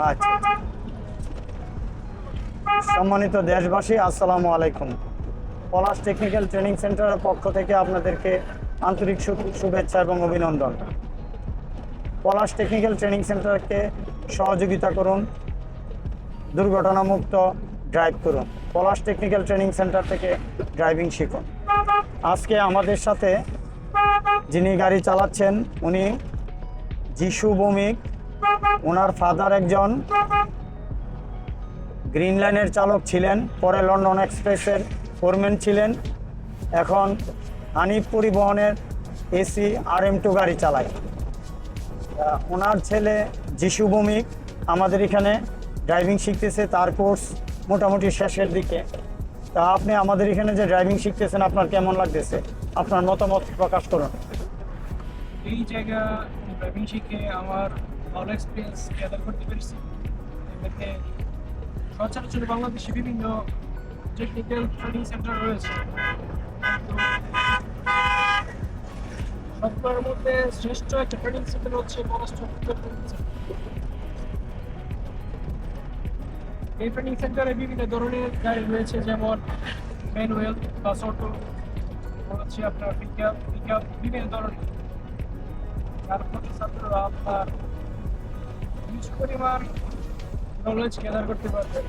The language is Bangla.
আচ্ছা। সম্মানিত দেশবাসী, আসসালামু আলাইকুম। পলাশ টেকনিক্যাল ট্রেনিং সেন্টারের পক্ষ থেকে আপনাদেরকে আন্তরিক শুভেচ্ছা এবং অভিনন্দন। পলাশ টেকনিক্যাল ট্রেনিং সেন্টারকে সহযোগিতা করুন, দুর্ঘটনামুক্ত ড্রাইভ করুন। পলাশ টেকনিক্যাল ট্রেনিং সেন্টার থেকে ড্রাইভিং শিখুন। আজকে আমাদের সাথে যিনি গাড়ি চালাচ্ছেন উনি যিশু ভৌমিক। ওনার ফাদার একজন গ্রিন লাইনের চালক ছিলেন, পরে লন্ডন এক্সপ্রেসের ফোরম্যান ছিলেন, এখন হানিফ পরিবহনের এসি RM2 গাড়ি চালায়। ওনার ছেলে যিশু ভৌমিক আমাদের এখানে ড্রাইভিং শিখতেছে, তার কোর্স মোটামুটি শেষের দিকে। তা আপনি আমাদের এখানে যে ড্রাইভিং শিখতেছেন, আপনার কেমন লাগতেছে? আপনার মতামত প্রকাশ করুন। এই জায়গা ড্রাইভিং শিখে আমার ভালো এক্সপিরিয়েন্স গ্যাদার করতে পেরেছি। এটাতে সচরাচর বাংলাদেশে বিভিন্ন টেকনিক্যাল ট্রেনিং সেন্টার রয়েছে, সবগুলোর মধ্যে শ্রেষ্ঠ একটা ট্রেনিং সেন্টার হচ্ছে পলাশ টেকনিক্যাল ট্রেনিং সেন্টার। এই ট্রেনিং সেন্টারে বিভিন্ন ধরনের গাড়ি রয়েছে, যেমন ম্যানুয়াল, বাস, অটো, হচ্ছে আপনার পিকআপ বিভিন্ন ধরনের। তারপর ছাত্ররা আপনার হিউজ পরিমাণ নলেজ গ্যাদার করতে পারবে।